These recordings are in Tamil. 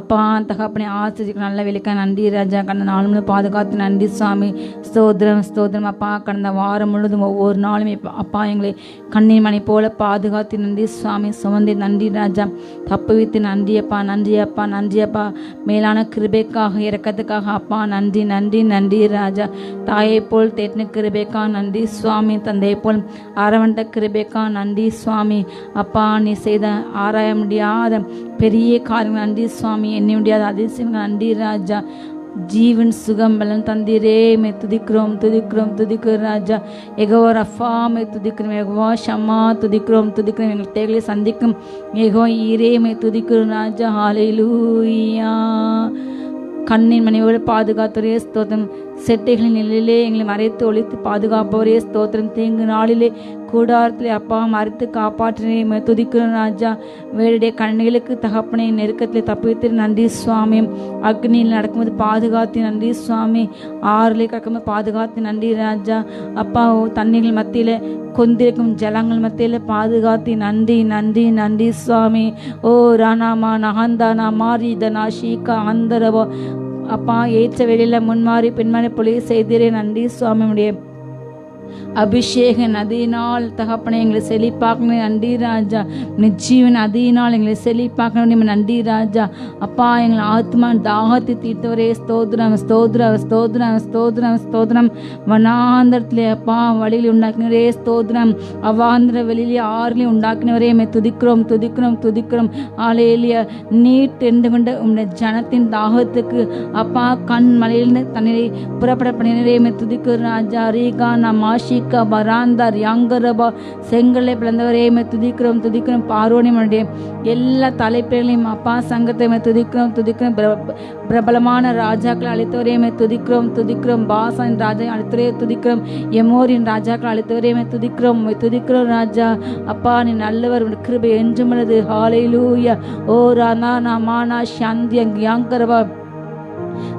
அப்பா தகப்பனை ஆசிரியர் நல்ல வேலைக்கா நன்றி ராஜா. கடந்த நாள் முழுவதும் பாதுகாத்து நன்றி சுவாமி. ஸ்தோத்திரம் ஸ்தோத்திரம் அப்பா. கடந்த வாரம் முழுவதும் ஒவ்வொரு நாளும் அப்பா எங்களை கண்ணின் மணி போல பாதுகாத்து நன்றி சுவாமி. சுமந்தி நன்றி ராஜா. தப்பு வைத்து நன்றி அப்பா, நன்றி அப்பா, நன்றி அப்பா. மேலான கிருபைக்காக இறக்கத்துக்காக அப்பா நன்றி நன்றி நன்றி ராஜா. தாயை போல் தேட்டின கிருபைக்கா நன்றி சுவாமி. தந்தையை போல் அரவண்ட கிருபைக்கா நன்றி சுவாமி. அப்பா நீ செய்த ஆராய முடியாத பெரிய காரியம் நன்றி சுவாமி. எண்ணி முடியாத அதிசயம் நன்றி ராஜா. ஜீவன் சுகம் பலன் தந்தீரே மே துதிக்கிறோம் துதிக்கிறோம் துதிக்கிறோம் ராஜா. எகோவா ரஃபா மே துதிக்கிறோம். எகோவா ஷம்மா துதிக்கிறோம் துதிக்கிறோம். எங்கள் தேவைகளை சந்திக்கும் எகோவா ஈரே மே துதிக்கிறோம் ராஜா. ஹல்லேலூயா. கண்ணின் மணியோடு பாதுகாத்தவரே ஸ்தோத்திரம். செட்டைகளின் நிலையிலே எங்களை மறைத்து ஒழித்து பாதுகாப்பவரே ஸ்தோத்திரம். தீங்கு நாளிலே கூடாரத்திலே அப்பா மறைத்து காப்பாற்றினே துதிக்கிறோம் ராஜா. வேறுடைய கண்ணிகளுக்கு தகப்பனை நெருக்கத்திலே தப்பித்து நன்றி சுவாமி. அக்னியில் நடக்கும்போது பாதுகாத்து நன்றி சுவாமி. ஆறிலே கிடக்கும்போது பாதுகாத்து நன்றி ராஜா. அப்பா தண்ணீர்கள் மத்தியில் கொந்திருக்கும் ஜலங்கள் மத்தியில் பாதுகாத்து நன்றி நன்றி நன்றி சுவாமி. ஓ ராணாமா நகந்தானா மாறி தனா ஷீகா அந்தரவோ அப்பா ஏற்ற வெளியில் முன்மாறி பின்மாறி பொழிய செய்தீரே நன்றி சுவாமி. உடைய அபிஷேக நதியினால் தகப்பனை எங்களை செழிப்பாக்கணும் நன்றி ராஜா. நிச்சீவன் நதியினால் எங்களை செழிப்பாக்கணும் நன்றி ராஜா. அப்பா எங்களை ஆத்மா தாகத்தை தீர்த்தவரே ஸ்தோத்திரம் ஸ்தோத்திரம் ஸ்தோத்திரம் ஸ்தோத்திரம் ஸ்தோத்திரம். வனாந்தரத்திலே அப்பா வழியில் உண்டாக்கினவரே ஸ்தோத்திரம். அவாந்திர வெளியிலே ஆறிலே உண்டாக்கினவரே துதிக்கிறோம் துதிக்கிறோம் துதிக்கிறோம். ஆலேலியா. நீட் என்று கொண்ட உடைய ஜனத்தின் தாகத்துக்கு அப்பா கண் மலையிலிருந்து தண்ணீரை புறப்பட பண்ணினரே துதிக்கிறோம் ராஜா. ரீகா நாம் ஆஷிகா பராந்தார் யாங்கரபா செங்கலை பிளந்தவரே துதிக்கிறோம் துதிக்கிறோம். பார்வோனியனுடைய எல்லா தலைப்பைகளையும் அப்பா சங்கத்தை துதிக்கிறோம் துதிக்கிறோம். பிரபலமான ராஜாக்களை அழைத்தவரே துதிக்கிறோம் துதிக்கிறோம். பாசான் ராஜா அழைத்தவரே துதிக்கிறோம். எமோரின் ராஜாக்களை அழைத்தவரே துதிக்கிறோம் துதிக்கிறோம் ராஜா. அப்பா நீ நல்லவர், கிருபை என்றும் உள்ளது. ஹல்லேலூயா. ஓ ரானா நாமானா சாந்தி யாங்கரபா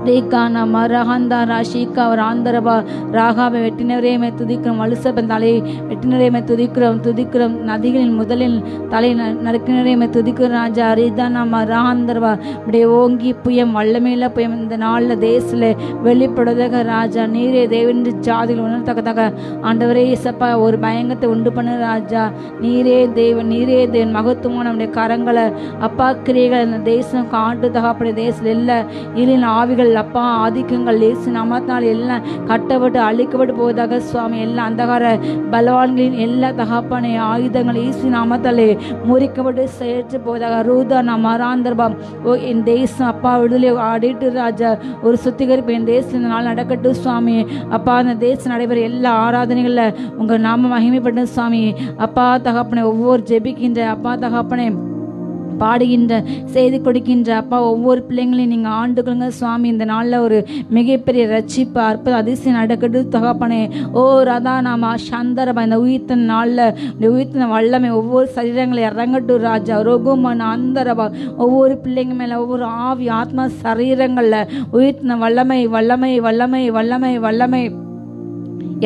ரேகானா மரஹந்தா ராஷிகா அவர் ஆந்தரபா ராகாவை வெட்டினவரே துதிக்கிறோம். வலுசபன் தலையை வெட்டினரே துதிக்கிறோம் துதிக்கிறோம். நதிகளின் முதலில் தலை நறுக்கினரே துதிக்கிறோம் ராஜா. அரிதானா மரஹந்தரபா இப்படியே ஓங்கி புயம் வல்லமையில புயம் இந்த நாளில் தேசில் வெளிப்படுவதாக ராஜா. நீரே தேவன் ஜாதிகள் உணர்த்தக்கதாக ஆண்டவரே இசப்பா ஒரு பயங்கத்தை உண்டு பண்ண ராஜா. நீரே தேவன் நீரே தேவன். மகத்துவம் நம்முடைய கரங்களை அப்பா கிரியைகள் இந்த தேசம் காட்டு தகாப்படைய தேசத்தில் எல்லா இருளின் ஆவிகள் அப்பா ஆதிக்கங்கள் இயேசு நாமத்தினால் எல்லாம் கட்டப்பட்டு அழிக்கப்பட்டு போவதாக சுவாமி. எல்லாம் அந்தகார பலவான்களின் எல்லா தகப்பனை ஆயுதங்கள் இயேசு நாமத்தாலே முறிக்கப்பட்டு செயற்று போவதாக. ரூதா நாம் மராந்தர்பா. ஓ என் தேசம் அப்பா விடுதலை ஆடிட்டு ராஜா. ஒரு சுத்திகரிப்பு என் தேசம் இந்த நாள் நடக்கட்டும் சுவாமி. அப்பா அந்த தேசம் நடைபெற எல்லா ஆராதனைகளில் உங்கள் நாம மகிமைப்பட்ட சுவாமி. அப்பா தகப்பனை ஒவ்வொரு ஜெபிக்கின்ற அப்பா தகப்பனை பாடுகின்ற செய்து கொடுக்கின்ற அப்பா ஒவ்வொரு பிள்ளைங்களையும் நீங்கள் ஆண்டுகளுங்க சுவாமி. இந்த நாளில் ஒரு மிகப்பெரிய ரட்சிப்பு அற்புதம் அதிசயம் நடக்கட்டு தகப்பனே. ஓ ரதா நாம சந்தரபா இந்த உயிர்த்த நாளில் இந்த உயிர்த்த வல்லமை ஒவ்வொரு சரீரங்களை இறங்கட்டும் ராஜா. ரோகுமன் அந்தரபா ஒவ்வொரு பிள்ளைங்க மேலே ஒவ்வொரு ஆவி ஆத்மா சரீரங்களில் உயிர்த்த வல்லமை வல்லமை வல்லமை வல்லமை வல்லமை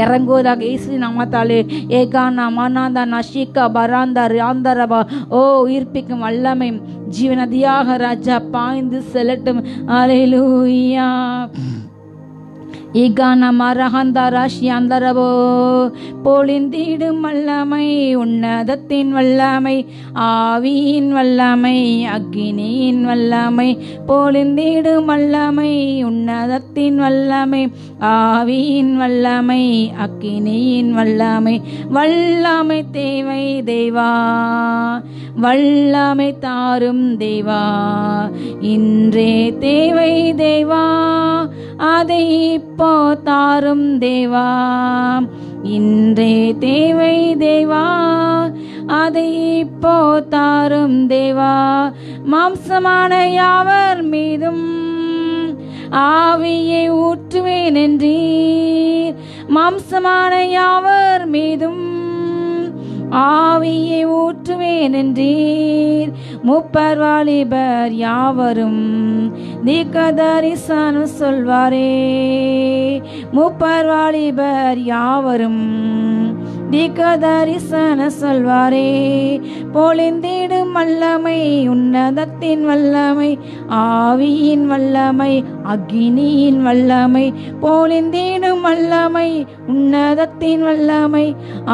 இறங்குவதாக இயேசு நாமத்தாலே. ஏகானா மனாந்தா நஷிகா பராந்தா ராந்தரபா ஓ உயிர்ப்பிக்கும் வல்லமை ஜீவநதியாக ராஜா பாய்ந்து செல்லட்டும். ஹல்லேலூயா. ஈகான மரஹந்தா ராஷி அந்தரபோ பொழிந்திடும் வல்லமை உன்னதத்தின் வல்லமை ஆவியின் வல்லமை அக்கினியின் வல்லமை பொழிந்திடும் வல்லமை உன்னதத்தின் வல்லமை ஆவியின் வல்லமை அக்கினியின் வல்லமை. வல்லமை தேவை தேவா வல்லமை தாரும் தேவா இன்றே தேவை தேவா அதை இப்போ தாரும் தேவா இன்றே தேவை தேவா அதை இப்போ தாரும் தேவா. மாம்சமான யாவர் மீதும் ஆவியை ஊற்றுவேன் என்றீர். மாம்சமான யாவர் மீதும் ஆவியை ஊற்றுவேன் என்றீர். முப்பர் வாலிபர் யாவரும் தீர்க்கதரிசனம் சொல்வாரே. முப்பர் வாலிபர் யாவரும் தீர்க்கதரிசனம் சொல்வாரே. பொழிந்திடும் வல்லமை உன்னதத்தின் வல்லமை, ஆவியின் வல்லமை, அக்கினியின் வல்லமை. பொழிந்திடும் வல்லமை உன்னதத்தின் வல்லமை,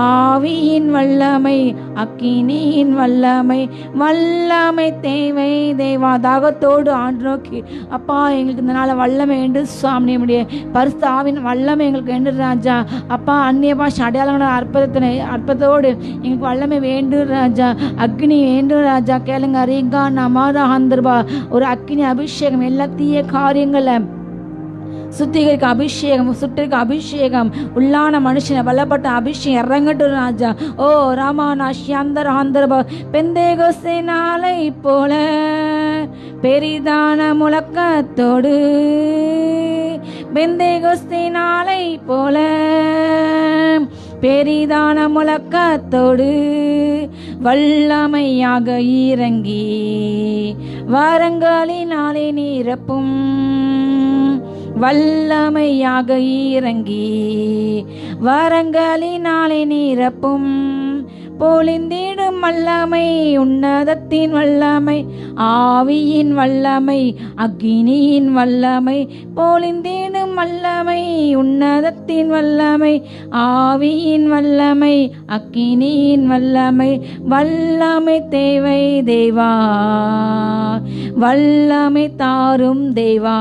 ஆவியின் வல்லமை, அக்கினியின் வல்லமை. வல்லமை தேவை தேவா. தாகத்தோடு ஆண்டு நோக்கி அப்பா எங்களுக்கு இந்த நாள வல்லமை என்று சுவாமி நம்முடைய பரிசுத்த ஆவியின் வல்லமை எங்களுக்கு என்று ராஜா. அப்பா அந்நிய பாஷை அடையாளங்களோட அற்புதத்தோடு எங்களுக்கு வல்லமை வேண்டும் ராஜா. அக்னி வேண்டும் ராஜா. கேளுங்க. ரீகா நமாரா ஹந்தர்பா. ஒரு அக்னி அபிஷேகம் எல்லா தீய காரியங்களை சுத்திகரிக்க அபிஷேகம், சுட்டிருக்க அபிஷேகம், உள்ளான மனுஷனை பலப்பட்ட அபிஷேகம் இறங்கட்டும் ராஜா. ஓ ராமானா ஷியந்தர் ஹந்தர்பா. பெந்தேகோஸ்தே நாளை போல பெரிதான முழக்கத்தோடு, பெந்தேகோஸ்தே நாளை போல பெரிதான முழக்கத்தோடு வல்லமையாக இறங்கி வரங்களினாலே நிரப்பும். வல்லமையாக இறங்கி வரங்களினாலே நிரப்பும். பொழிந்திடும் வல்லமை உன்னதத்தின் வல்லமை, ஆவியின் வல்லமை, அக்கினியின் வல்லமை. பொழிந்திடும் வல்லமை உன்னதத்தின் வல்லமை, ஆவியின் வல்லமை, அக்கினியின் வல்லமை. வல்லமை தேவை தேவா. வல்லமை தாரும் தேவா.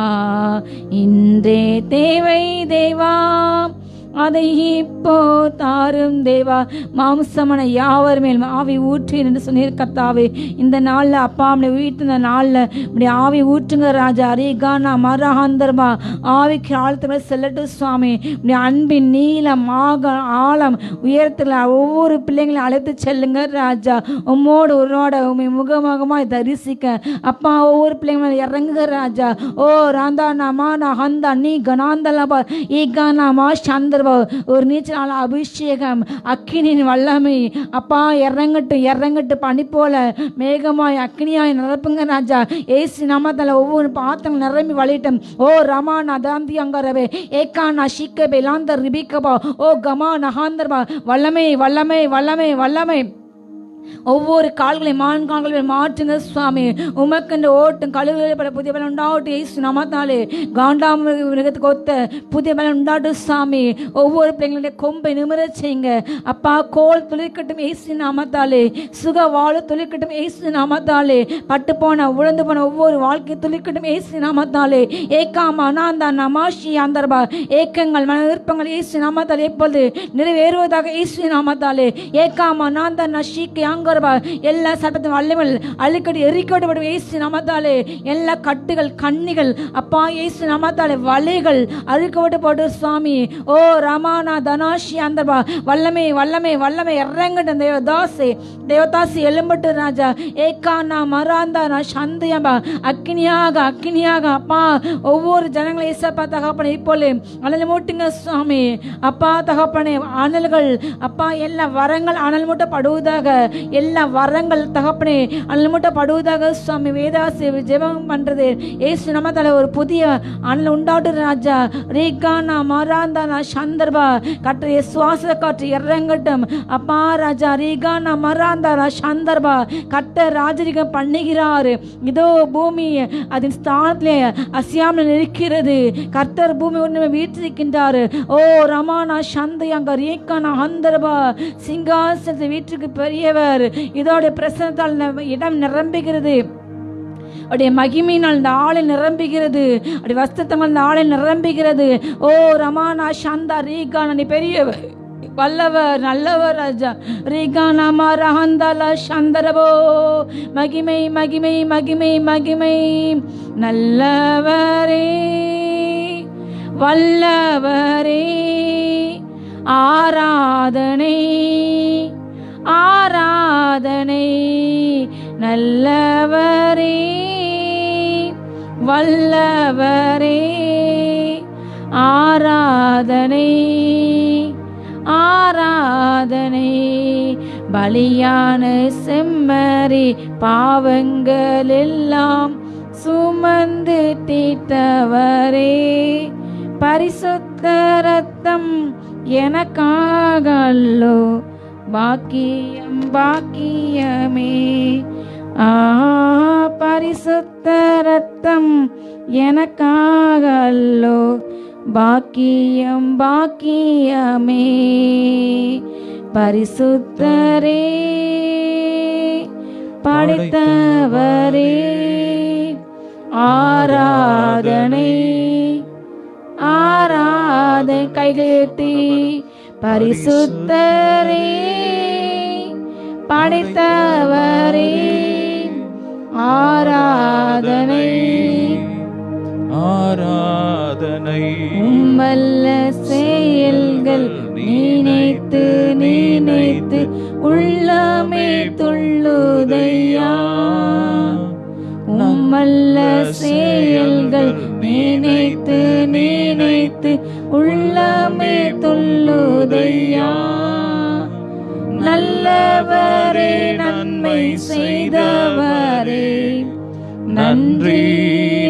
இன்றே தேவை தேவா. அதை இப்போ தாரும் தேவா. மாம்சமான யாவர் மேல் ஆவி ஊற்று என்று சொன்னீர் கர்த்தாவே. இந்த நாளில் அப்பா நம்முடைய வீட்டு இந்த நாளில் இப்படி ஆவி ஊற்றுங்க ராஜா. ரீகானா மரஹாந்தர்பா. ஆவிக்கு ஆழத்துல செல்லட்டும் சுவாமி. இப்படி அன்பின் நீளம் ஆழம் உயரத்தில் ஒவ்வொரு பிள்ளைங்களையும் அழைத்து செல்லுங்க ராஜா. உம்மோடு உன்னோட உண்மை முகமுகமாய் தரிசிக்க அப்பா ஒவ்வொரு பிள்ளைங்களும் இறங்குக ராஜா. ஓ ராந்தா நாமா நான் ஹந்தா நீ கனாந்தலபா ஈகானா மா சந்தர். ஒரு நீச்சல் அபிஷேகம், அக்கினியின் வல்லமை அப்பா இறங்கட்டு பனி போல மேகமாய் அக்கினியாய் நிரப்புங்க ராஜா. ஏசு நாமத்தால ஒவ்வொரு பாத்திரம் நிரம்பி வழிட்டும். ஓ ரமா நதாந்தி அங்கரவே ஏகா நஷிக்க பெலாந்தர் ரிபிகபா. ஓ கமா நகாந்தர்பா. வல்லமை வல்லமை வல்லமை வல்லமை. ஒவ்வொரு கால்களையும் கால்களை மாற்றுங்க சுவாமி. உமக்கென்று ஓட்டும் கழுகுகளை புதிய பலம் உண்டாகட்டும் ஏசு நாமத்தாலே. காண்டாம் மிருகத்துக்கு ஒத்த புதிய பலம் உண்டாட்டும் சாமி. ஒவ்வொரு பிள்ளைங்களுடைய கொம்பை நிமிர செய்யுங்க அப்பா. கோல் துளிர்க்கட்டும் ஏசு நாமத்தாலே. சுக வாழ் துளிர்க்கட்டும் ஏசு நாமத்தாலே. பட்டு போன உழந்து போன ஒவ்வொரு வாழ்க்கை துளிர்க்கட்டும் ஏசு நாமத்தாலே. ஏக்காமா நாந்தா நமாஷி அந்தர்பா. ஏக்கங்கள் மன விருப்பங்கள் ஏசு நாமத்தாலே எப்பொழுது நிறைவேறுவதாக ஏசு நாமத்தாலே. ஏக்காமா நாந்தா நஷிக்கு எல்லா சட்டத்தின் வல்லமைகள் அழிக்கடி எரிக்கோடு இயேசு நாமத்தாலே. எல்லா கட்டுகள் கண்ணிகள் அப்பா இயேசு நாமத்தாலே வலைகள் அழிக்கோடு போடு சுவாமி. ஓ ரமானா தனாஷி அந்தர்பா. வல்லமை வல்லமை வல்லமை இறங்கட்டும் தேவதாசி எழும்பட்டு ராஜா. ஏகானா மராந்தானா சந்தியம்பா. அக்கினியாக அப்பா ஒவ்வொரு ஜனங்களை ஏசப்பா தகப்பனே இப்போலே அனல் மூட்டுங்க சுவாமி. அப்பா தகப்பனே அனல்கள் அப்பா எல்லா வரங்கள் அனல் மூட்டப்படுவதாக. எல்லா வரங்கள் தகப்பனே அனல் மூட்டப்படுவதாக சுவாமி. வேதாசி ஜெபம் பண்றது ஏசு நாமத்தாலே ஒரு புதிய அனல் உண்டாட்டு ராஜா. ரீகானா மராந்தானா சந்தர்பா. கற்றைய சுவாச காற்று இறங்கட்டும் அப்பா ராஜா. ரீகானா மராந்தானா சந்தர்பா. கட்ட ராஜரிகம் பண்ணுகிறாரு. இதோ பூமி அதன் ஸ்தானத்திலே அசியாமல் இருக்கிறது. கர்த்தர் பூமி ஒன்றுமே வீற்றிருக்கின்றாரு. ஓ ரமானா சந்தையங்க ரீகானா ஹந்தர்பா. சிங்காசனத்தை வீட்டுக்கு பெரியவர். இதோடைய பிரசனத்தால் இடம் நிரம்புகிறது. அவருடைய மகிமையினால் இந்த ஆளை நிரம்புகிறது. அவருடைய வஸ்திரத்தால் இந்த ஆளை நிரம்புகிறது. ஓ ரமானா சந்தா ரீகானா நீ பெரியவர் வல்லவர் நல்லவர் ராஜா. ரீகானா மரஹந்தல சந்தரபோ. மகிமை மகிமை மகிமை மகிமை. நல்லவரே வல்லவரே ஆராதனை ஆராதனை. நல்லவரே வல்லவரே ஆராதனை ஆராதனை. பலியான செம்மறி பாவங்கள் எல்லாம் சுமந்து தீர்த்தவரே, பரிசுத்த ரத்தம் எனக்காக அல்லோ, பாக்கியம் பாக்கியமே. பரிசுத்த ரத்தம் எனக்காக அல்லோ, பாக்கியம் பாக்கியமே. பரிசுத்தரே படைத்தவரே ஆராதனை ஆராதனை. கைகேத்தி பரிசுத்தரே படைத்தவரே ஆராதனை ஆராதனை. உம்மல்ல செயல்கள் நினைத்து நினைத்து உள்ளமே துள்ளுதையா, உம்மல்ல செயல்கள் நினைத்து நினைத்து உள்ளமே துள்ளுதையா. நல்லவரே நன்மை செய்தவரே, நன்றி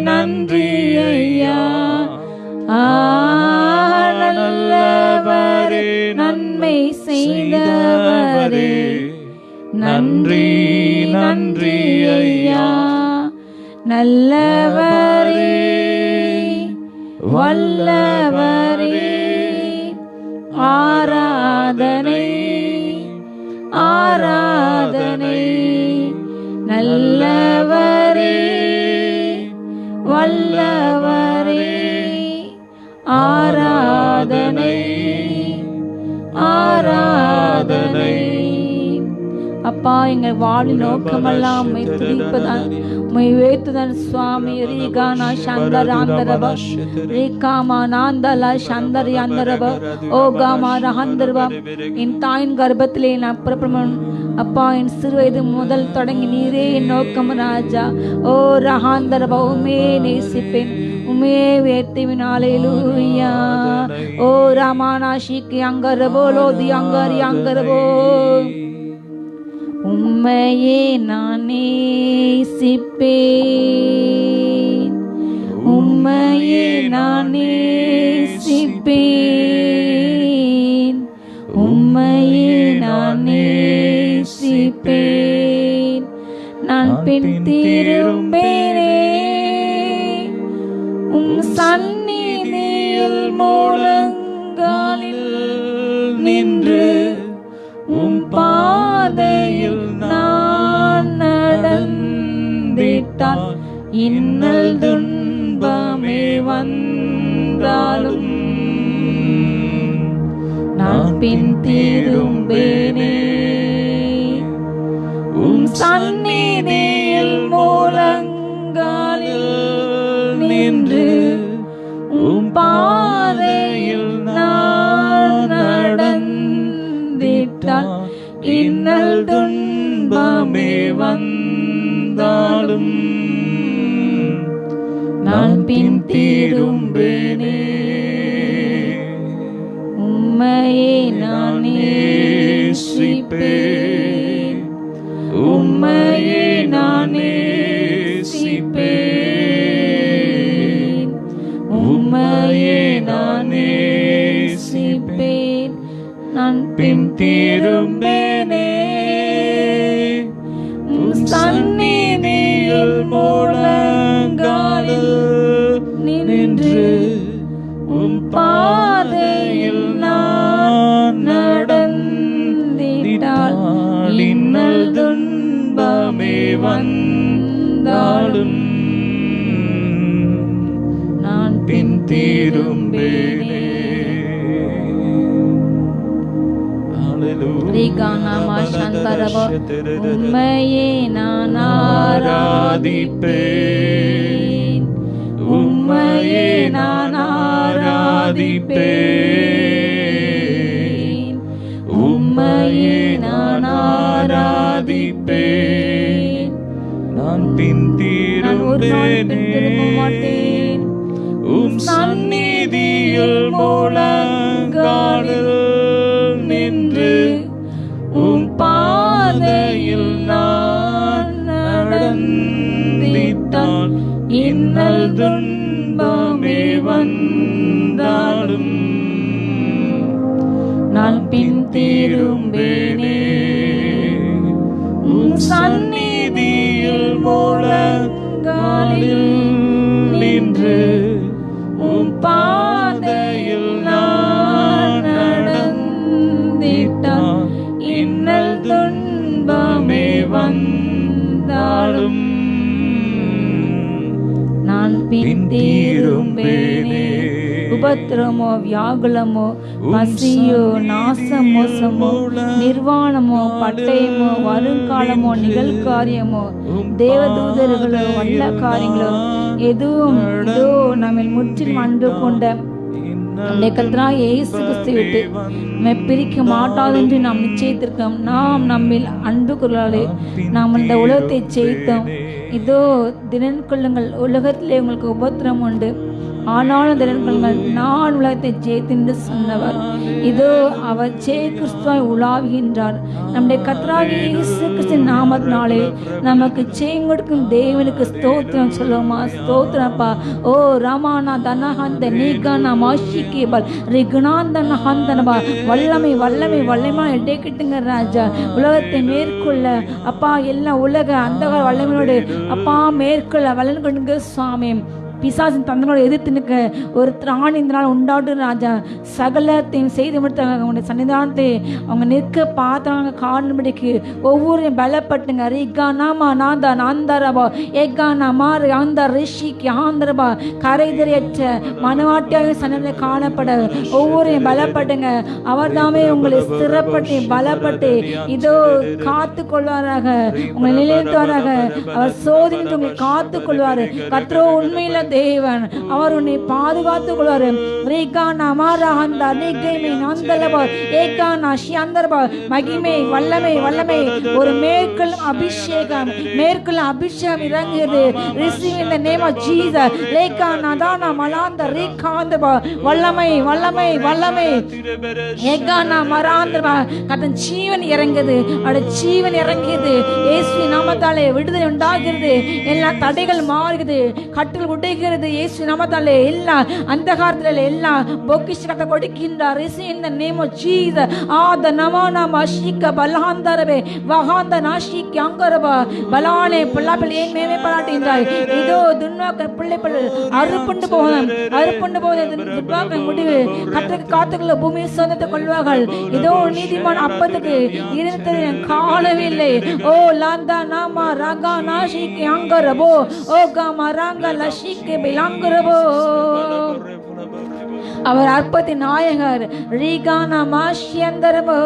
நன்றி ஐயா. நல்லவரே நன்மை செய்தவரே, நன்றி நன்றி ஐயா. நல்லவரே வல்லவரே ஆராதனை ஆராதனை. நல்லவரே வல்லவரே ஆராதனை ஆராதனை. அப்பா, எங்கள் வாழ்வின் நோக்கமெல்லாம் உம்மை துதிப்பதான், உம்மை உயர்த்துதான் சுவாமி. ரீகானா சந்தராந்தரப ரீகாமா நாந்தலா சந்தரியாந்தரப ஓகாமா ரஹந்தரப. என் தாயின் கர்ப்பத்திலே நான் புறப்படும் அப்பா, என் சிறு வயது முதல் தொடங்கி நீரே என் நோக்கம் ராஜா. ஓ ரஹாந்தரப, உமே நேசிப்பேன், உமே வேர்த்திவின். ஹல்லேலூயா. ஓ ராமானாஷிக்கு அங்கரபோ லோதி அங்கரி அங்கரபோ. உம்மையே நான் நேசிப்பேன், உம்மையே நான் நேசிப்பேன், உம்மையே நான் நேசிப்பேன். நான் பின் திரும்பேனே உம் சந்நிதியில் முழங்காலில் நின்று, உம் பாதையில் நான் நடந்திட்டால் இன்னல் துன்பமே வந்தாலும் நான் பின் திரும்பேனே. உம் சந்நிதியில் முழங்காலில் நின்று, உம் பாதையில் நான் நடந்திட்டால் இன்னல் துன்பமே வந்தாலும் நான் பின் திரும்பேனே. உம்மையே நான் நேசிப்பேன், உம்மையே நான் நேசிப்பேன், உம்மையே நான் நேசிப்பேன். நான் பின் திரும்பேனே உம் சந்நிதியில் முழங்காலில் நின்று, உம் பாதையில் நான் நடந்திட்டால் இன்னல் துன்பமே வந்தாலும் நான் பின் திரும்பேனே. உம்மையே நான் ஆராதிப்பேன், உம்மையே நான் ஆராதிப்பேன், உம்மையே நான் ஆராதிப்பேன். நான் பின் திரும்பேன் உம் சந்நிதியில் முழங்காலில் நின்று, உம் தந்திட்டால் இன்னல் துன்பமே வந்தாலும் நான் பின் திரும்பேனே. சந்நிதியில் முழங்காலில் நின்று உம் பாதையில் நான் நடந்திட்டால் இன்னல் துன்பமே வந்தாலும் நான் பின் திரும்பேனே. உபத்திரமோ வியாகுலமோ பசியோ நாசம் மோசமோ நிர்வாணமோ பட்டயமோ வருங்காலமோ நிகழ்காரியமோ தேவதூதர்களோ வல்ல காரியங்களோ எதுவும் இதோ நம்மை முற்றிலும் அன்பு கொண்ட நம்முடைய கர்த்தராகிய இயேசு கிறிஸ்துவை விட்டு நம்மை பிரிக்க மாட்டாது என்று நாம் நிச்சயித்திருக்கோம். நாம் நம்மில் அன்பு கொள்ளாலே நாம் இந்த உலகத்தை ஜெயித்தோம். இதோ திடன் கொள்ளுங்கள், உலகத்திலே உங்களுக்கு உபத்திரம் உண்டு, ஆனாலும் திடன் கொள்ளுங்கள், நான் உலகத்தை ஜெயித்தேன் என்று சொன்னவர். இதோ அவர் ஜெய கிறிஸ்துவாய் உலாவுகின்றார். நம்முடைய கர்த்தராகிய இயேசு கிறிஸ்துவின் நாமத்தினாலே நமக்கு ஜெயம் கொடுக்கும் தேவனுக்கு ஸ்தோத்திரம் சொல்லுவோமா? ஸ்தோத்திரப்பா. ஓ ராமானா தனஹந்த நீகானா மாஷிகேபல் ரிகுணாந்தன ஹந்தனபா. வல்லமை வல்லமை வல்லமா இடைக்கிட்டுங்க ராஜா. உலகத்தை மேற்கொள்ள அப்பா எல்லாம் உலக அந்தகார வல்லமையோடு அப்பா மேற்கொள்ள வல்லன் கொடுங்க சுவாமி. பிசாசின் தந்தனோடு எதிர்த்து நிற்க ஒரு திராணி இந்த நாள் உண்டாட்டு ராஜா. சகலத்தையும் செய்து முடித்தாங்க. அவங்களுடைய சன்னிதானத்தை அவங்க நிற்க பார்த்தாங்க காணும்படிக்கு ஒவ்வொரு பலப்பட்டுங்க. ரிகா நாமா நாந்தா நாந்தரபா ஏகா நாமார் ஆந்த ரிஷிக்கு ஆந்தரபா கரைதறியற்ற மனவாட்டியாக சன்னதியை காணப்பட ஒவ்வொரு பலப்பட்டுங்க. அவர் தாமே உங்களை ஸ்திரப்பட்டு பலப்பட்டு இதோ காத்து கொள்வாராக, உங்களை நிலைத்துவாராக. அவர் சோதனைத்து உங்களை காத்து கொள்வார். கர்த்தரோ உண்மையில தேவன், அவர் உன்னை பாதுகாத்துக் கொள்வார். மகிமை வல்லமை வல்லமை ஒரு மேற்கொள் அபிஷேகம் மேற்கொள்ள அபிஷேகம் இறங்குகிறது. Receive in the name of Jesus. லேகா நதானா மலாந்த ரீகாந்தபா வல்லமை வல்லமை வல்லமை ஏகானா மராந்தபா. கர்த்தன் ஜீவன் இறங்குது, அவருடைய ஜீவன் இறங்குது. இயேசுவின் நாமத்தாலே விடுதலை உண்டாகிறது. எல்லா தடைகள் மாறுகிறது, கட்டுகள் உடைகிறது. இயேசு நாமத்தாலே எல்லா அந்தகாரத்திலே எல்லா பொக்கிஷத்தை கொடுக்கின்றார். in the name of Jesus. ஆத நமனா மஷிக பலாந்தரவே வகாந்த நாஷிக் அங்கரபா பலானே பிள்ளைகளே மேமே பாராட்டின்றாய். இதோ துன்வாக்க பிள்ளைகள் அறுப்புண்டு போகும், அறுப்புண்டு போகுது. துன்வாக்க முடிவு கர்த்தருக்கு காத்துக்குள்ள பூமி சொந்தத்தை கொள்வார்கள். இதோ நீதிமான் அப்பத்துக்கு இருந்ததை காணவில்லை. ஓ லாந்தா நாமா ராகா நாஷிக் அங்கரபோ ஓ காமா ராங்கா லஷிக் பிலாங்கரபோ. அவர் அற்புதத்தின் நாயகர். ரீகானா மாஷியந்தரபோ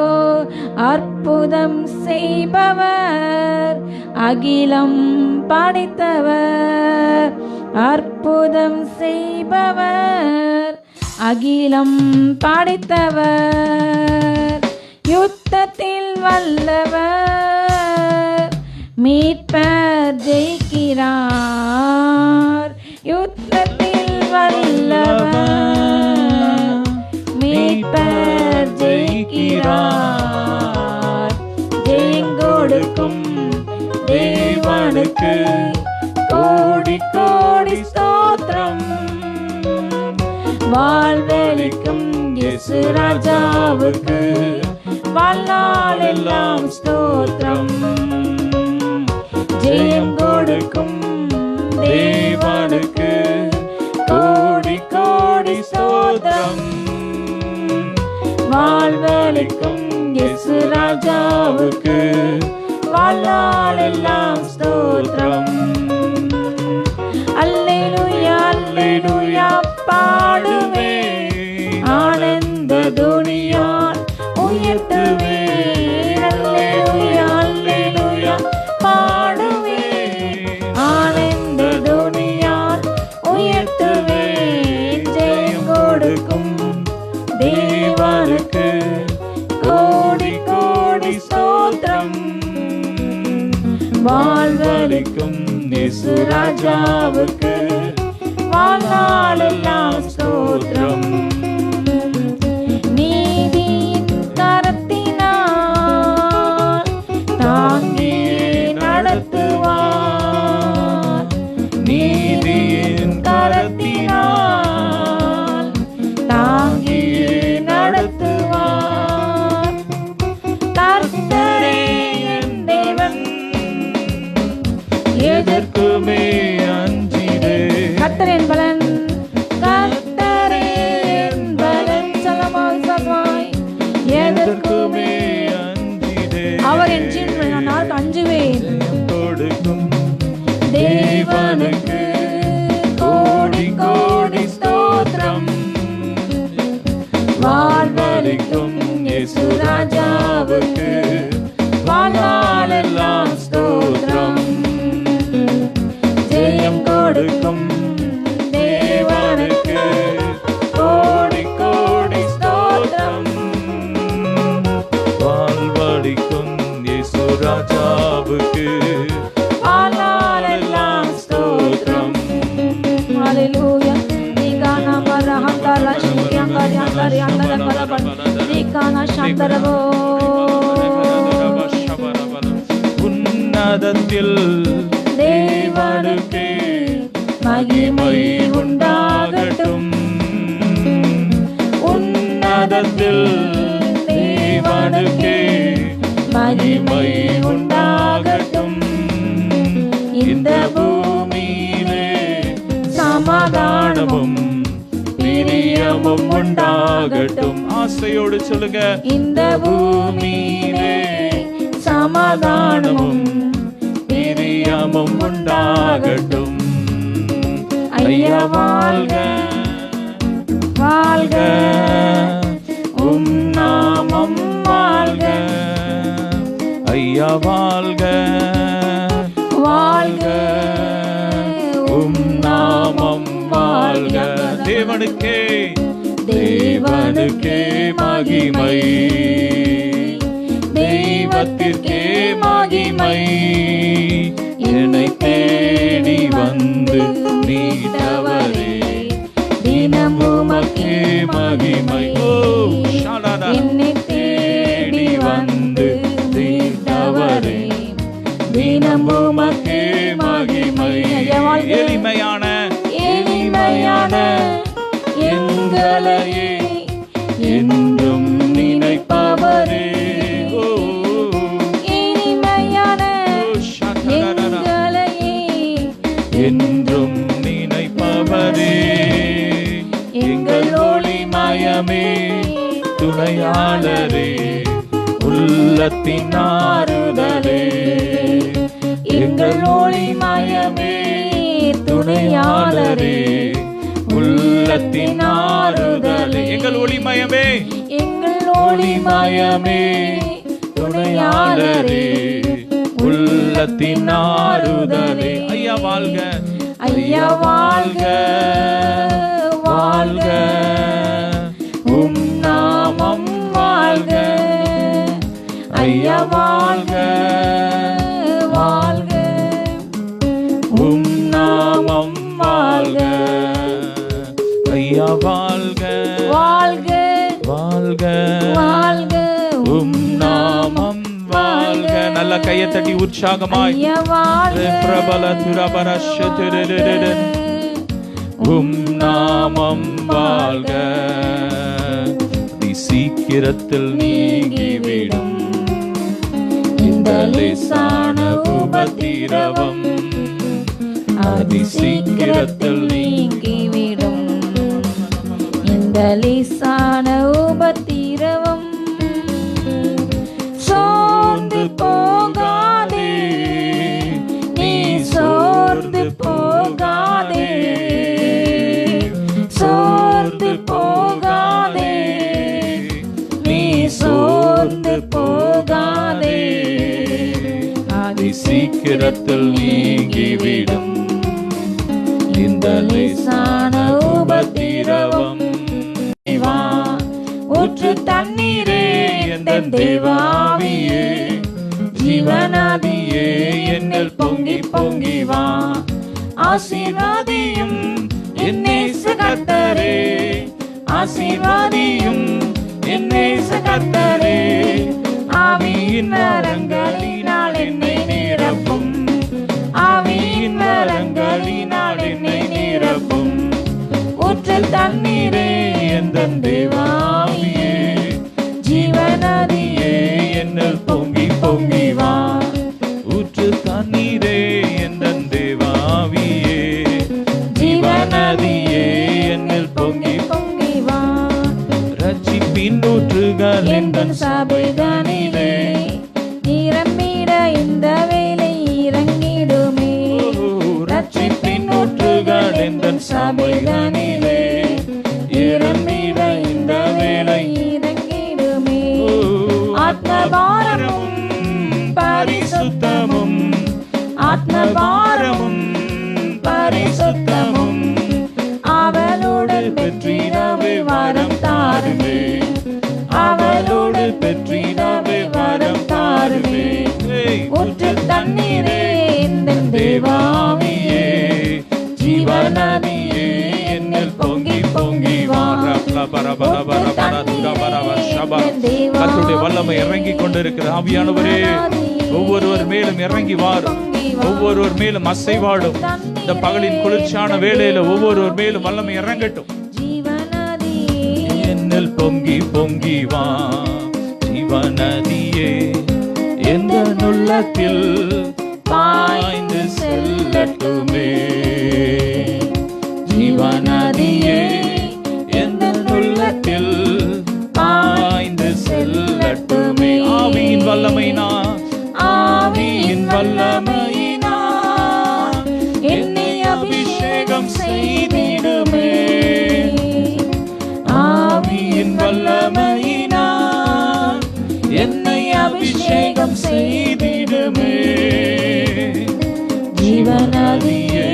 அற்புதம் செய்பவர், அகிலம் படைத்தவர். அற்புதம் செய்பவர், அகிலம் படைத்தவர். யுத்தத்தில் வல்லவர், மீட்பர் ஜெயிக்கிறார். யுத்தத்தில் வல்லவர், மீட்பர் ஜெயிக்கிறார். ஜெயங்கொடுக்கும் தேவனுக்கு கோடி கோடி ஸ்தோத்திரம். வாழ்வெளிக்கும் இயேசு ராஜாவுக்கு வாழ்நாள் எல்லாம் ஸ்தோத்திரம். ஜெயம் கொடுக்கும் தேவனுக்கு கோடி கோடி ஸ்தோத்திரம். வாழ்வெளிக்கும் இயேசு ராஜாவுக்கு வாழ்நாள் எல்லாம் ஸ்தோத்திரம். அல்லேலூயா அல்லேலூயா பாடுவே, ஆனந்த துணியால் உயர்த்துவே. அல்லேலூயா அல்லேலூயா பாடுவே, ஆனந்த துணியால் உயர்த்துவே. ஜெயம் கொடுக்கும் தேவனுக்கு கோடி கோடி ஸ்தோத்திரம். வாழ்வளிக்கும் இயேசு ராஜாவுக்கு வாழ்நாள் எல்லாம் ஸ்தோத்திரம். நீதியின் கரத்தினால் தாங்கி நடத்துவார், நீதியின் கரத்தினால் தாங்கியே நடத்துவார். கர்த்தரே என் தேவன், எதற்குமே அஞ்சிடு. கர்த்தர் என் பலன், கர்த்தரே என் பலன். சலமாய் சலமாய் எதற்குமே அஞ்சிடு. அவர் என் ஜீவன், நான் அஞ்சுவேன். கொடுக்கும் தேவனுக்கு கோடி கோடி ஸ்தோத்திரம். வாழ்வளிக்கும் இயேசு ராஜாவுக்கு வாழ்நாளெல்லாம் ஸ்தோத்திரம். ஜெயம் கொடுக்கும் தேவனுக்கு கோடி கோடி ஸ்தோத்திரம். வாழ்வளிக்கும் இயேசு ராஜாவுக்கு வாழ்நாளெல்லாம் ஸ்தோத்திரம். ஹalleluya. நீகானா மரஹந்தல ஷியங்கரி அந்தரி அந்தர பரபன் நீகானா சந்தரவோ. உன்னதத்தில் தேவனுக்கே மகிமை உண்டாகட்டும். உன்னதத்தில் தேவனுக்கே மகிமை உண்டாகட்டும். இந்த பூமியிலே சமாதானமும் பிரியமும் உண்டாகட்டும். ஆசையோடு சொல்லுங்க. இந்த பூமியிலே சமாதானமும் பிரியமும் உண்டாகட்டும். ஐயா வாழ்க வாழ்க, உம் நாமம் வாழ்க. ஐயா வாழ்க வாழ்க, உம் நாமம் வாழ்க. தேவனுக்கே தேவனுக்கே மகிமை, தெய்வத்திற்கே மகிமை. என்னை தேடி வந்து மீட்டவரே, தினம் உமக்கே மகிமை. என்னை தேடி வந்து மீட்டவரே, தினம் உமக்கே மகிமை. எளிமையான எளிமையான எங்களையே என்றும் நினைப்பவரே. எளிமையான எங்களையே என்றும் நினைப்பவரே. எங்கள் ஒளிமயமே துணையாளரே, உள்ளத்தின் ஆறுதலே. எங்கள் ஒளிமயமே துணையாளரே, உள்ளத்தின் ஆறுதலே. எங்கள் ஒளிமயமே எங்கள் ஒளிமயமே துணையாளரே, உள்ளத்தின் ஆறுதலே. ஐயா வாழ்க ஐயா வாழ்க வாழ்க, உம் நாமம் வாழ்க. ஐயா வாழ்க வாழ்க, உம் நாமம் வாழ்க. ஐயா வாழ்க வாழ்க வாழ்க வாழ்க, உம் நாமம் வாழ்க. நல்ல கையை தட்டி உற்சாகமாய் பிரபல துரபரஷ. உம் நாமம் வாழ்க. சீக்கிரத்தில் நீங்கிவிடும் இந்த லேசான உபத்திரவம், அதி சீக்கிரத்தில் நீங்கிவிடும் இந்த லேசான உபத்திரவம். சோர்ந்து போகாதே நீ, சோர்ந்து போகாதே, சோர்ந்து போகாதே நீ, சோர்ந்து போகாதே. அதி சீக்கிரத்தில் நீங்கிவிடும் இந்த லேசான உபத்திரவம். ஊற்று தண்ணீரே எந்த தேவாவியே, ஜீவநதியே என்னில் பொங்கி பொங்கி வா. ஆசீர்வாதியும் என் நேச கர்த்தரே, ஆசீர்வாதியும் என் நேச கர்த்தரே. ஆவியின் வரங்களினால் என்னை நிரப்பும், ஆவியின் வரங்களினால் தேவாவியே ஜீவநதியே என்னில் பொங்கி பொங்கி வா ஊற்று தண்ணீரே எந்தன் தேவாவியே ஜீவநதியே என்னில் பொங்கி பொங்கி வா ரட்சிப்பின் ஊற்றுகள் எந்தன் சபைதனிலே நிரம்பிட இந்த வேலை இறங்கிடுமே ரட்சிப்பின் ஊற்றுகள் எந்தன் சபைதனிலே நிரம்பிட இந்த வேலை இறங்கிடுமே ஆத்மபாரமும் பரிசுத்தமும் ஆத்மபாரமும் பரிசுத்தமும் அவளோடு பெற்றிடவே வரம் தாருமே அவளோடு பெற்றிடவே வரம் தாருமே ஊற்று தண்ணீரே எந்தன் தேவாவியே ஜீவநதியே என்னில் பொங்கி பொங்கி வா கர்த்தருடைய வல்லமை இறங்கி கொண்டிருக்கிற ஆவியானவரே ஒவ்வொருவர் மேலும் இறங்கி வாரும் ஒவ்வொருவர் மேலும் அசைவாடும் இந்த பகலின் குளிர்ச்சியான வேளையில ஒவ்வொருவர் மேலும் வல்லமை இறங்கட்டும் என்னில் பொங்கி பொங்கி வா ஜீவநதியே எந்த உள்ளத்தில் பாய்ந்து செல்லட்டுமே ஜீவநதியே எந்த உள்ளத்தில் பாய்ந்து செல்லட்டுமே ஆவியின் வல்லமைனா ஆவியின் வல்லமைனா என்னை அபிஷேகம் செய்திடுமே ஆவியின் வல்லமைனா என்னை அபிஷேகம் செய்திடுமே ஜீவநதியே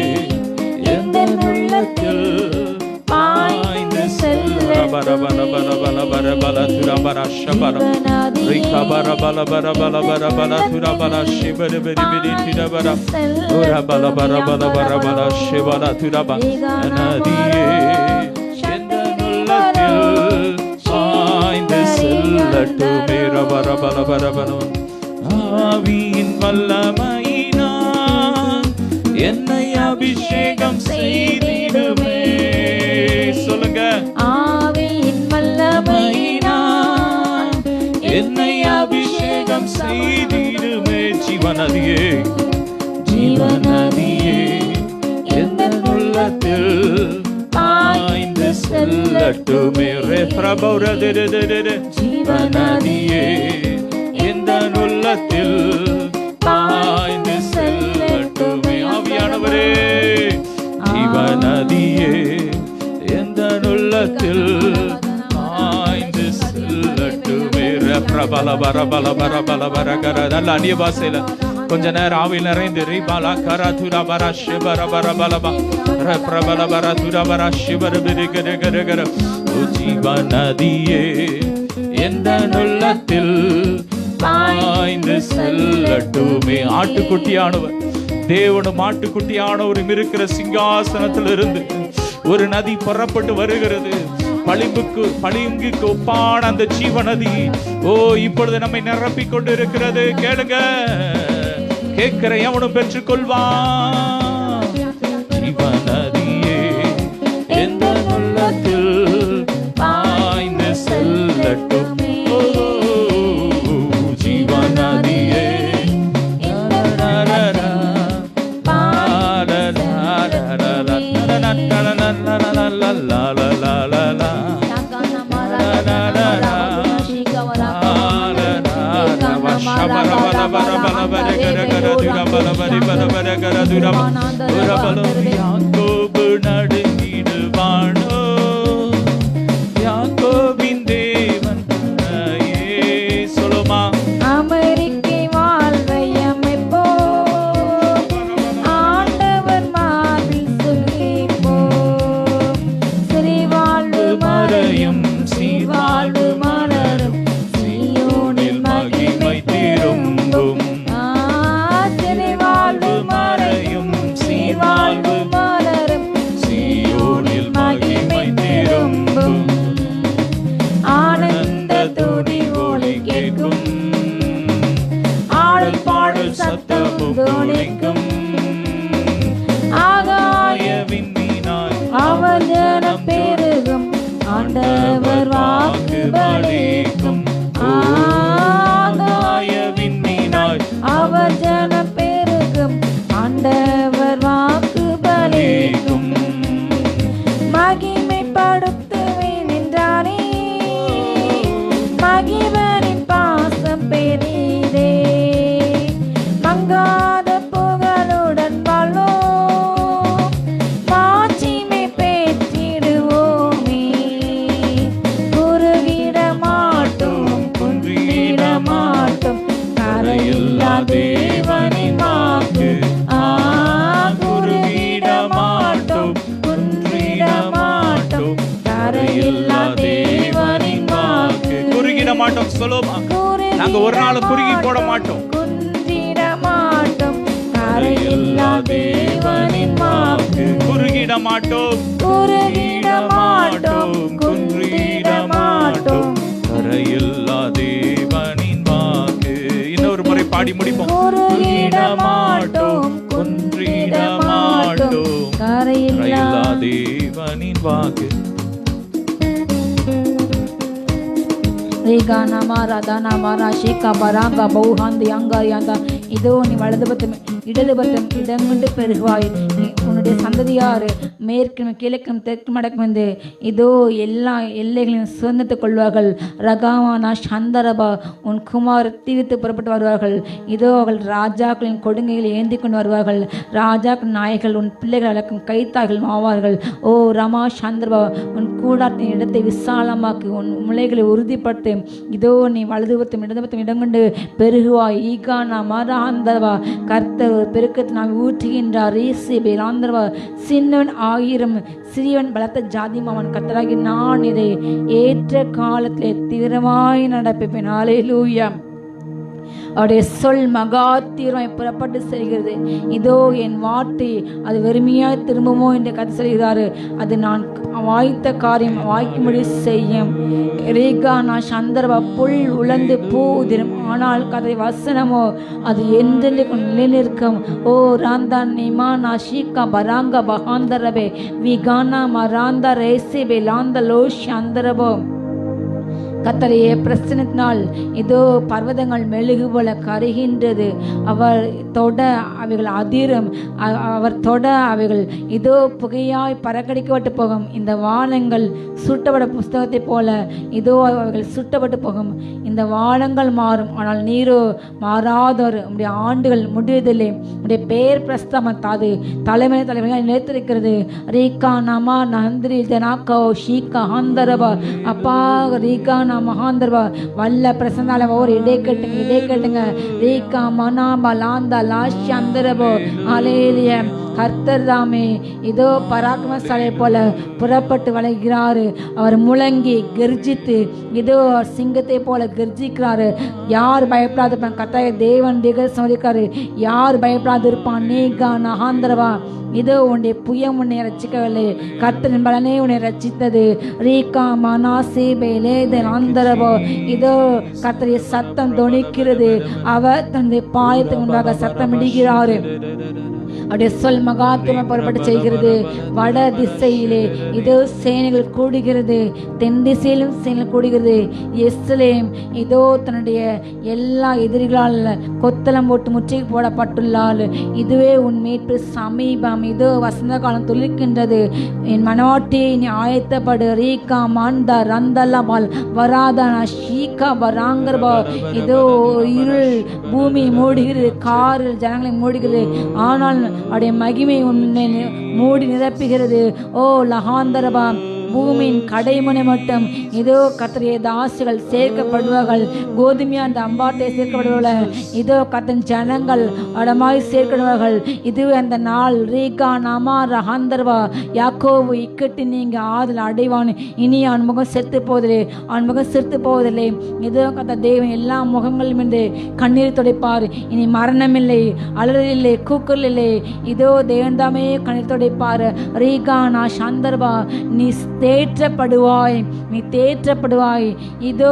எந்த உள்ளத்தில் பாய்ந்து செல்ல பர பல பல பல பல பல துரபர ஷபர ரிக பர பல பல பல பல பல துரபர ஷிபர பெரி பெரி துரபர துர பல பல பல பல பல ஷிபர துரப நதியே எந்த உள்ளத்தில் பாய்ந்து செல்லட்டுமே ரபர பல பல பல ஆவியின் வல்லமையினா என்னை அபிஷேகம் செய்திடுமே சொல்லுங்க ஆவியின் வல்லமையினா என்னை அபிஷேகம் செய்திடுமே ஜீவநதியே ஜீவநதியே எந்த உள்ளத்தில் பாய்ந்து செல்லட்டுமே ரே பிரபௌரதே ஜீவநதியே எந்த உள்ளத்தில் பாய்ந்து செல்லட்டுமே ஆவியானவரே ஜீவநதியே எந்த உள்ளத்தில் பாய்ந்து செல்லட்டுமே பிரபல பர பல பர பல பர கர நல்ல அந்நிய பாஷையில கொஞ்ச நேரம் ஆவியில் நிறைந்து ரிபாலா கர துரா பர சிவர பர பலபா பிரபல பர துரா பர சிவர பெரு கர கர கர ஜீவநதியே எந்த உள்ளத்தில் பாய்ந்து செல்லட்டுமே ஆட்டுக்குட்டியானவர் தேவனும் ஆட்டுக்குட்டியானவரும் இருக்கிற சிங்காசனத்தில் இருந்து ஒரு நதி புறப்பட்டு வருகிறது பளிங்குக்கு ஒப்பான அந்த ஜீவநதி ஓ இப்பொழுது நம்மை நிரப்பிக் கொண்டு இருக்கிறது கேளுங்க கேட்கிற எவனும் பெற்றுக்கொள்வான் ஜீவநதியே எந்த உள்ளத்தில் பாய்ந்து செல்லட்டுமே ஜீவநதியே யாக்கோபு நடுங்கிடுவானோ யாக்கோபின் தேவன் சொல்லுமா அமெரிக்கை வாழ்வை அமைப்போ ஆண்டவர் மார்பில் சுகிப்போ சிறிவாழ்வு மறையும் சீர்வாழ்வு மலரும் சீயோனில் மகிமை திரும்பும் சிறிவாழ்வு மறையும் சீர்வாழ்வு மலரும் மாட்டோம். சொல்லுமா, நாங்க ஒரு நாள் குறுகி போட மாட்டோம். குன்றிட மாட்டோம். கரையில்லா தேவனின் வாக்கு. குறுகிட மாட்டோம், குறுகிட மாட்டோம். குன்றிட மாட்டோம். கரையில்லா தேவனின் வாக்கு. இன்னொரு முறை பாடி முடிப்போம். குறுகிட மாட்டோம். குன்றிட மாட்டோம். கரையில்லா தேவனின் வாக்கு. ரேகானா மாராதானா மாரா ஷேகா பராங்கா பௌஹாந்தி அங்காரியாந்தா. இதோ நீ வலதுபத்தம் இடதுபத்தம் இடங்கொண்டு பெருகுவாய். நீ உன்னுடைய சந்ததியார் மேற்கும் கிழக்கும் தெற்கும் அடக்கும் வந்து இதோ எல்லா எல்லைகளையும் சுதந்திரத்துக் கொள்வார்கள். ரகாவானா சந்தரபா உன் குமார் தீவித்து புறப்பட்டு வருவார்கள். இதோ அவர்கள் ராஜாக்களின் கொடுங்கைகளை ஏந்தி கொண்டு வருவார்கள். ராஜாக்கள் நாயகள் உன் பிள்ளைகள் அடக்கும் கைத்தாய்கள் ஆவார்கள். ஓ ரமா சந்திரபா, உன் கூடாரத்தின் இடத்தை விசாலமாக்கு, உன் முளைகளை உறுதிப்படுத்து. இதோ நீ வலதுபத்தும் இடதுபத்தும் இடம் கொண்டு பெருகுவாய். ஈகானா மராந்தரவா, கர்த்தர் ஒரு பெருக்கத்தை நாம் ஊற்றுகின்றார். ரீசிபேல் ஆந்தரவா, சின்னவன் 1000 சிறியவன் பலத்த ஜாதிமாவன். கர்த்தராகி நான் இதை ஏற்ற காலத்திலே தீவிரமாய் நடப்பிப்பேன். ஹல்லேலூயா. அவருடைய சொல் மகா தீவிரமாய் புறப்பட்டு செல்கிறது. இதோ என் வார்த்தை அது வெறுமையாய் திரும்புமோ என்று கருத்து சொல்கிறாரு. அது நான் வாய்த்த காரியம் வாய்க்கும்படி செய்யும். ரேகானா சந்தர்பா, புல் உலர்ந்து பூ உதிரும், ஆனால் கதை வசனமோ அது என்றென்றைக்கும் நிலைநிற்கும். ஓ ராந்தா நிமானா ஷீகா பராங்கா பஹாந்தரபே விகானா மராந்தா ரேசிபே லாந்த லோஷ் அந்தரபோ. கர்த்தருடைய பிரசன்னத்தினால் இதோ பர்வதங்கள் மெழுகு போல கருகின்றது. அவர் தொட அவைகள் அதிரும், அவர் தொட அவைகள் இதோ புகையாய் பறக்கடிக்கப்பட்டு போகும். இந்த வானங்கள் சுட்டப்பட புஸ்தகத்தை போல இதோ அவைகள் சுட்டப்பட்டு போகும். இந்த வானங்கள் மாறும், ஆனால் நீரோ மாறாதவர். உடைய ஆண்டுகள் முடிவதில்லை. உடைய பெயர் பிரஸ்தமத்தாது தலைமை தலைமையாக நிலைத்திருக்கிறது. ரீகா நமா நந்திரி ஜனாக்கோ ஷீகா ஹாந்தரபா. அப்பா ரீகா மகாந்தர்வா, வல்ல பிரசன்னால ஒரு இடை கட்டுங்க. ரீகா மனாபா லாந்தா லாஷ் அந்தரபோ. ஹல்லேலூயா. கர்த்தர் தாமே இதோ பராக்கிரமசாலை போல புறப்பட்டு வளைகிறாரு. அவர் முழங்கி கர்ஜித்து இதோ சிங்கத்தை போல கர்ஜிக்கிறாரு. யார் பயப்படாதிருப்பான்? கர்த்தர் தேவன் சோதிக்காரு. யார் பயப்படாது இருப்பான்? நீகா நகாந்தரவா. இதோ உன்னுடைய புயம் உன்னை ரசிக்கவில்லை, கர்த்தரின் பலனே உன்னை ரசித்தது. ரீகா மனாசி பேலேத ஆந்தரபோ. இதோ கர்த்தருடைய சத்தம் தொனிக்கிறது. அவர் தன்னுடைய பாயத்துக்கு முன்பாக சத்தம் இடுகிறாரு. அவருடைய சொல் மகாத்மா புறப்பட்டு செய்கிறது. வட திசையிலே இதோ சேனைகள் கூடுகிறது, தென் திசையிலும் சேனைகள் கூடுகிறது. எருசலேம் இதோ தன்னுடைய எல்லா எதிரிகளால் கொத்தளம் போட்டு முற்றுகை போடப்பட்டுள்ளாள். இதுவே உன் மீட்பு சமீபம். இதோ வசந்த காலம் துளிர்க்கின்றது. என் மனவாட்டியை நீ ஆயத்தப்படு. ரீகா மாண்டா ரந்தல்லபால் வராதானா ஷீகா வராங்கர்பா. இதோ இருள் பூமி மூடுகிறது, காரில் ஜனங்களை மூடுகிறது, ஆனால் அவருடைய மகிமை உன்னை மூடி நிரப்புகிறது. ஓ லகாந்தரபா, பூமியின் கடைமுனை மட்டும் இதோ கர்த்தருடைய தாசுகள் சேர்க்கப்படுவார்கள். கோதுமையா அந்த அம்பாட்டை சேர்க்கப்படுவார்கள். இதோ கர்த்தன் ஜனங்கள் அடமாய் சேர்க்கப்படுவார்கள். இதுவே அந்த நாள். ரீகா நமா ரஹாந்தர்வா. யாக்கோபு இக்கட்டு நீங்க ஆதல் அடைவான். இனி அவன் முகம் செத்து போவதில்லை, அவன் முகம் செத்து போவதில்லை. இதோ கர்த்தர் தேவன் எல்லா முகங்களும் இருந்து கண்ணீர் துடைப்பார். இனி மரணம் இல்லை, அலறல் இல்லை, கூக்குரல் இல்லை. இதோ தேவன் தாமே கண்ணீர் துடைப்பார். ரீகா நா சந்தர்பா, நீ தேற்றப்படுவாய், நீ தேற்றப்படுவாய். இதோ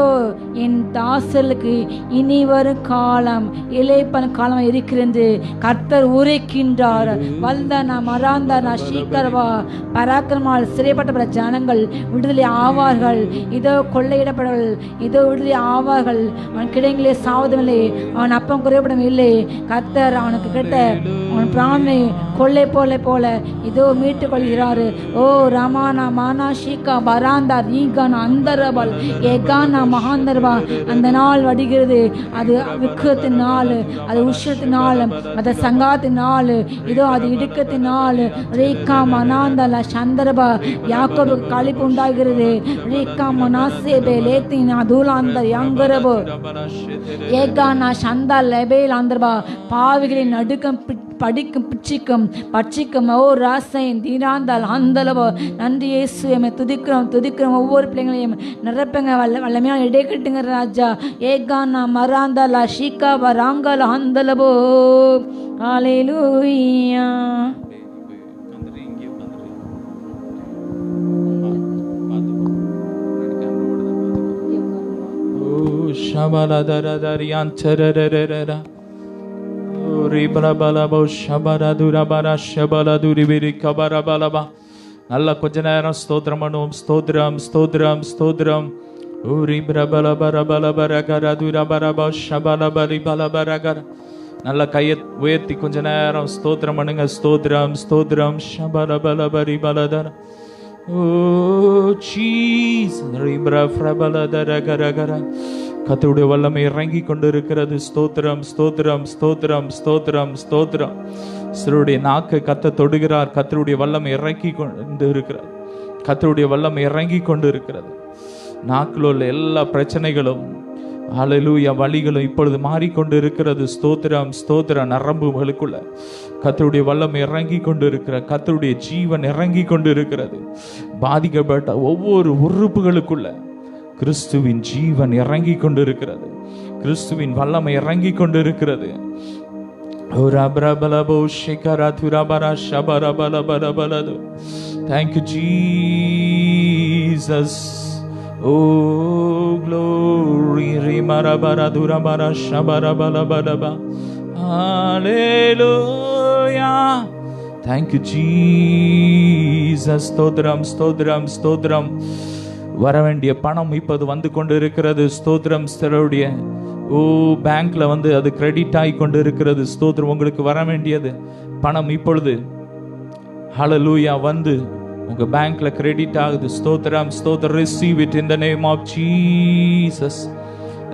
என் தாசலுக்கு இனி வரும் காலம் இளைப்பன் காலம் இருக்கிறது. கர்த்தர் உரைக்கின்றார். வல்தனா மராந்தனா ஷீக்கர்வா. பராக்கிரமால் சிறைப்பட்ட ஜனங்கள் விடுதலை ஆவார்கள். இதோ கொள்ளையிடப்படுவார்கள். இதோ விடுதலை ஆவார்கள். அவன் கிடைங்களே சாவதுமில்லை, அவன் அப்பம் குறைபடும் இல்லை. கர்த்தர் அவனுக்கு கேட்ட அவன் பிராணனை கொள்ளை போல இதோ மீட்டுக் கொள்கிறாரு. ஓ ரமானா மானா ஷீகா பராந்தா ரீகானா அந்தரபல் ஏகானா மகாந்தர்வா. அந்த நாள் வடிகிறது. அது விக்கிரத்தின் நாள், அது உஷ்ணத்தின் நாள், அது சங்காத்தின் நாள். இதோ அது இடுக்கத்தின் நாள். ரீகா மனாந்தல சந்தரபா. யாக்கோபுக்கு களிப்பு உண்டாகிறது. ரீகா மனாசேபே லேத்தின் அதூலாந்தர் யாங்கரபு ஏகானா சந்தா லெபேல் ஆந்தர்பா. பாவிகளின் நடுக்கம் படிக்கும் பட்சிக்கும் ஓ ராசையின் தீராந்தால் அந்தளவோ. நன்றி இயேசு, எம்மை துதிக்கிறோம் ஒவ்வொரு பிள்ளைங்களையும் நிரப்பங்க, வல்லமையான இடைக்கட்டுங்க ராஜா. ஏகானா மராந்தாலா ஷீகா வராங்கலா அந்தளவோ. ஹல்லேலூயா. Shabala dara darian terererera. Uri balabala bo shabara dura bara shabala duri biri kabara balaba. நல்ல கொஞ்ச நேரம் ஸ்தோத்திரம் பண்ணுவோம். ஸ்தோத்திரம் ஸ்தோத்திரம் ஸ்தோத்திரம். uri brabala bara bala bara gara dura bara ba shabala bari bala bara gara. நல்ல கையை உயர்த்தி கொஞ்ச நேரம் ஸ்தோத்திரம் பண்ணுங்க. ஸ்தோத்திரம் ஸ்தோத்திரம் shabala bala bari bala dara. Oh Jesus ribra frabala dara gara gara. கர்த்தருடைய வல்லமை இறங்கி கொண்டிருக்கிறது. ஸ்தோத்திரம் ஸ்தோத்திரம் ஸ்தோத்திரம் ஸ்தோத்திரம் ஸ்தோத்திரம். சிலருடைய நாக்கை கத்த தொடுகிறார். கர்த்தருடைய வல்லமை இறங்கி கொண்டு இருக்கிறது. கர்த்தருடைய வல்லமை இறங்கி கொண்டு இருக்கிறது. நாக்கில் உள்ள எல்லா பிரச்சனைகளும் ஹல்லேலூயா வலிகளும் இப்பொழுது மாறிக்கொண்டு இருக்கிறது. ஸ்தோத்திரம் ஸ்தோத்திரம். நரம்புகளுக்குள்ள கர்த்தருடைய வல்லமை இறங்கி கொண்டு இருக்கிற, கர்த்தருடைய ஜீவன் இறங்கி கொண்டு இருக்கிறது. பாதிக்கப்பட்ட ஒவ்வொரு உறுப்புகளுக்குள்ள கிறிஸ்துவின் ஜீவன் இறங்கி கொண்டிருக்கிறது. கிறிஸ்துவின் வல்லமை இறங்கி கொண்டிருக்கிறது. Thank you Jesus. Oh glory. Hallelujah. Thank you Jesus. ஸ்தோத்திரம் ஸ்தோத்திரம் ஸ்தோத்திரம். வரவேண்டிய பணம் இப்போது வந்து கொண்டு இருக்கிறது. ஸ்தோத்திரம். சிலருடைய பேங்க்ல அது கிரெடிட் ஆகி கொண்டு இருக்கிறது. ஸ்தோத்திரம். உங்களுக்கு வர வேண்டியது பணம் இப்பொழுது ஹல்லேலூயா உங்க பேங்க்ல கிரெடிட் ஆகுது. ஸ்தோத்திரம் ஸ்தோத்திரம். Receive it in the name of Jesus.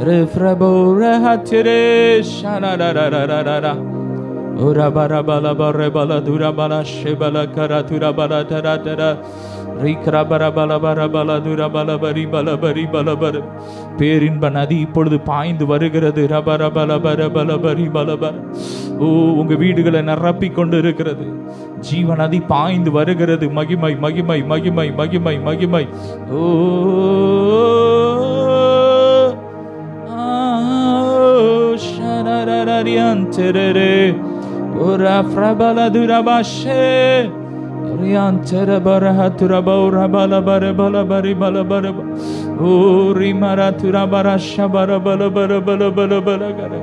ரெஃப்ரபோ ரஹத்திரே ஷரரரரரரரா ஓரபரபல பரபல துரபல ஷெபல கரதுரபல தரதர பேரின்ப நதி இப்பொழுது பாய்ந்து வருகிறது. உங்க வீடுகளை நிரப்பி கொண்டு இருக்கிறது. ஜீவ நதி பாய்ந்து வருகிறது. மகிமை மகிமை மகிமை மகிமை மகிமை. ஓ ஷரரரரியந்தரே ஓரா ஃப்ரபல துரபாஷே Riantera barahatura baura bala bara bala bari bala bara. Oh rimaratura bara shabara bala bara bala bala bala gara.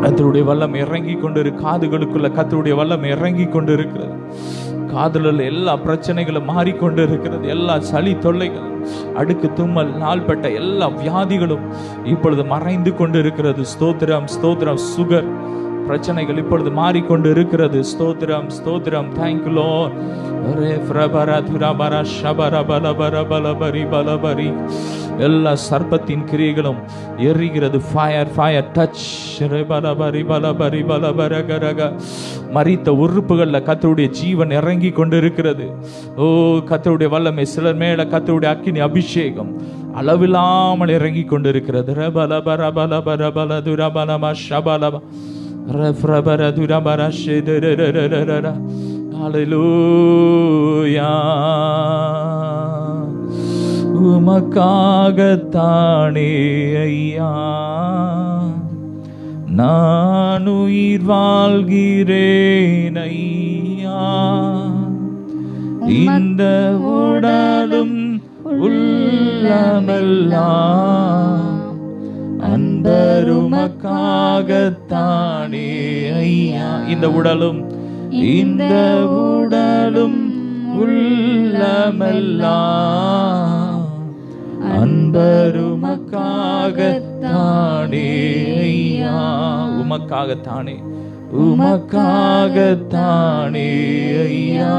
கர்த்தருடைய வல்லமை இறங்கி கொண்டு காதுகளுக்குள்ள கர்த்தருடைய வல்லமை இறங்கி கொண்டு இருக்கிறது. காதுல எல்லா பிரச்சனைகளும் மாறிக்கொண்டு இருக்கிறது. எல்லா சளி தொல்லைகள், அடுக்கு தும்மல், நாள்பட்ட எல்லா வியாதிகளும் இப்பொழுது மறைந்து கொண்டு இருக்கிறது. ஸ்தோத்திரம் ஸ்தோத்திரம். சுகர் பிரச்சனைகள் இப்பொழுது மாறிக்கொண்டு இருக்கிறது. ஸ்தோத்திரம் ஸ்தோத்திரம். Thank you Lord. எல்லா சர்ப்பத்தின் கிரியைகளும் எரிகிறது. Fire fire touch. மரித்த உறுப்புகள்ல கர்த்தருடைய ஜீவன் இறங்கி கொண்டு இருக்கிறது. ஓ கர்த்தருடைய வல்லமை சிலர் மேல கர்த்தருடைய அக்கினி அபிஷேகம் அளவில்லாமல் இறங்கி கொண்டு இருக்கிறது. Hallelujah. உமக்காகத்தானே ஐயா நான் உயிர் வாழ்கிறேன் ஐயா. இந்த உடலும் உள்ளமெல்லாம் அன்பருமக்காகத்தானே ஐயா. இந்த உடலும் உள்ளமெல்லாம் அன்பருமக்காகத்தானே ஐயா. உமக்காகத்தானே ஐயா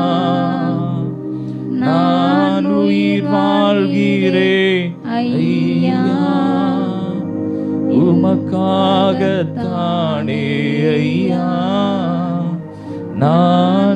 நான் உயிர் வாழ்கிறேன் ஐயா. உமக்காகத்தானே ஐயா நான்